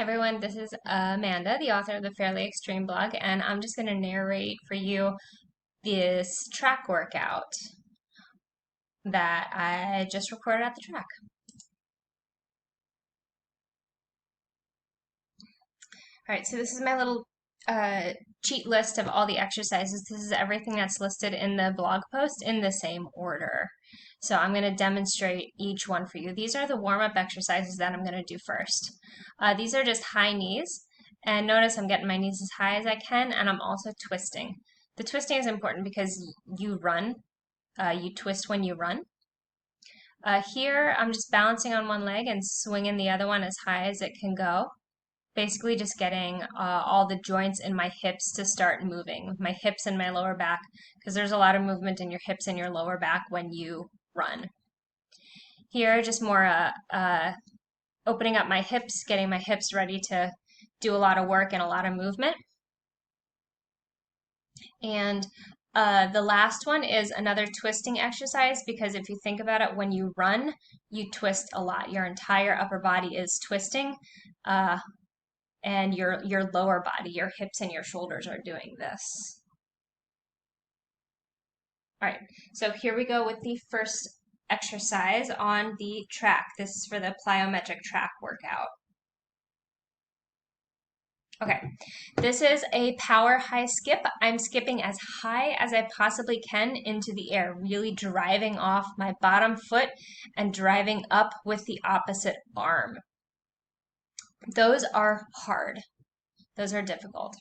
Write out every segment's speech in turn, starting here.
Everyone, this is Amanda, the author of the Fairly Extreme blog, and I'm just going to narrate for you this track workout that I just recorded at the track. All right, so this is my little cheat list of all the exercises. This is everything that's listed in the blog post in the same order. So I'm going to demonstrate each one for you. These are the warm-up exercises that I'm going to do first. These are just high knees. And notice I'm getting my knees as high as I can, and I'm also twisting. The twisting is important because you run. You twist when you run. Here, I'm just balancing on one leg and swinging the other one as high as it can go. Basically just getting all the joints in my hips to start moving, my hips and my lower back, because there's a lot of movement in your hips and your lower back when you run. Here, just more opening up my hips, getting my hips ready to do a lot of work and a lot of movement. And the last one is another twisting exercise, because if you think about it, when you run, you twist a lot. Your entire upper body is twisting. And your lower body, your hips and your shoulders are doing this. All right, so here we go with the first exercise on the track. This is for the plyometric track workout. Okay, this is a power high skip. I'm skipping as high as I possibly can into the air, really driving off my bottom foot and driving up with the opposite arm. Those are hard. Those are difficult.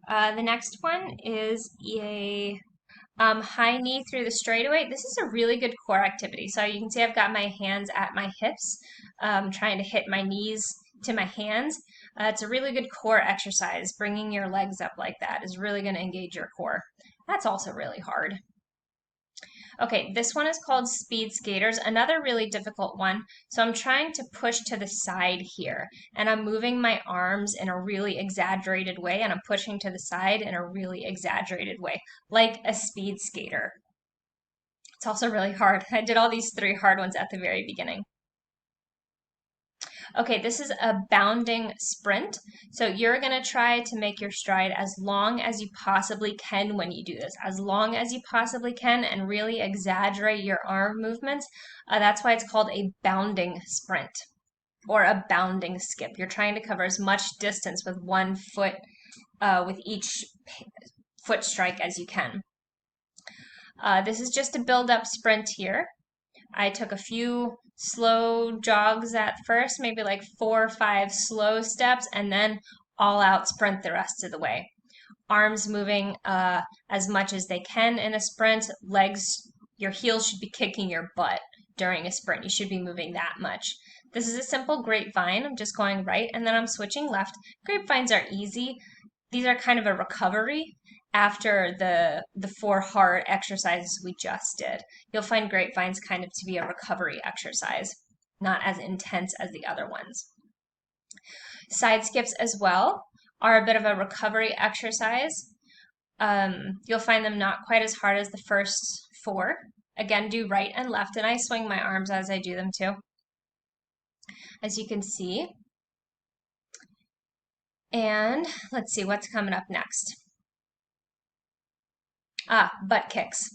The next one is a high knee through the straightaway. This is a really good core activity. So you can see I've got my hands at my hips, trying to hit my knees to my hands. It's a really good core exercise. Bringing your legs up like that is really going to engage your core. That's also really hard. Okay, this one is called speed skaters, another really difficult one. So I'm trying to push to the side here, and I'm moving my arms in a really exaggerated way, and I'm pushing to the side in a really exaggerated way, like a speed skater. It's also really hard. I did all these 3 hard ones at the very beginning. Okay, this is a bounding sprint. So you're going to try to make your stride as long as you possibly can when you do this, as long as you possibly can, and really exaggerate your arm movements. That's why it's called a bounding sprint or a bounding skip. You're trying to cover as much distance with one foot, with each foot strike as you can. This is just a build-up sprint here. I took a few slow jogs at first, maybe like 4 or 5 slow steps, and then all out sprint the rest of the way. Arms moving as much as they can in a sprint. Legs, your heels should be kicking your butt during a sprint. You should be moving that much. This is a simple grapevine. I'm just going right and then I'm switching left. Grapevines are easy. These are kind of a recovery after the 4 hard exercises we just did. You'll find grapevines kind of to be a recovery exercise, not as intense as the other ones. Side skips as well are a bit of a recovery exercise. You'll find them not quite as hard as the first 4. Again, do right and left, and I swing my arms as I do them too, as you can see. And let's see what's coming up next. Butt kicks.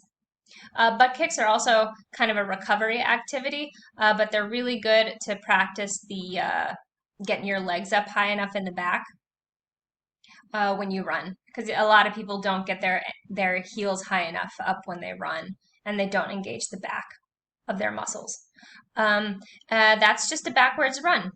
Butt kicks are also kind of a recovery activity, but they're really good to practice the getting your legs up high enough in the back when you run, because a lot of people don't get their heels high enough up when they run, and they don't engage the back of their muscles. That's just a backwards run.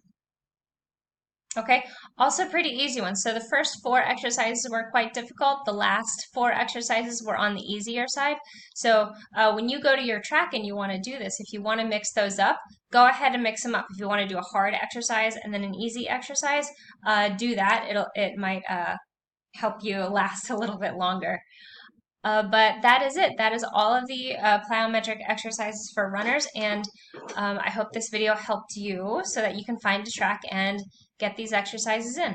Okay, also pretty easy ones. So the first 4 exercises were quite difficult. The last 4 exercises were on the easier side. So when you go to your track and you want to do this, if you want to mix those up, go ahead and mix them up. If you want to do a hard exercise and then an easy exercise, do that. It might help you last a little bit longer. But that is it. That is all of the plyometric exercises for runners, and I hope this video helped you so that you can find a track and get these exercises in.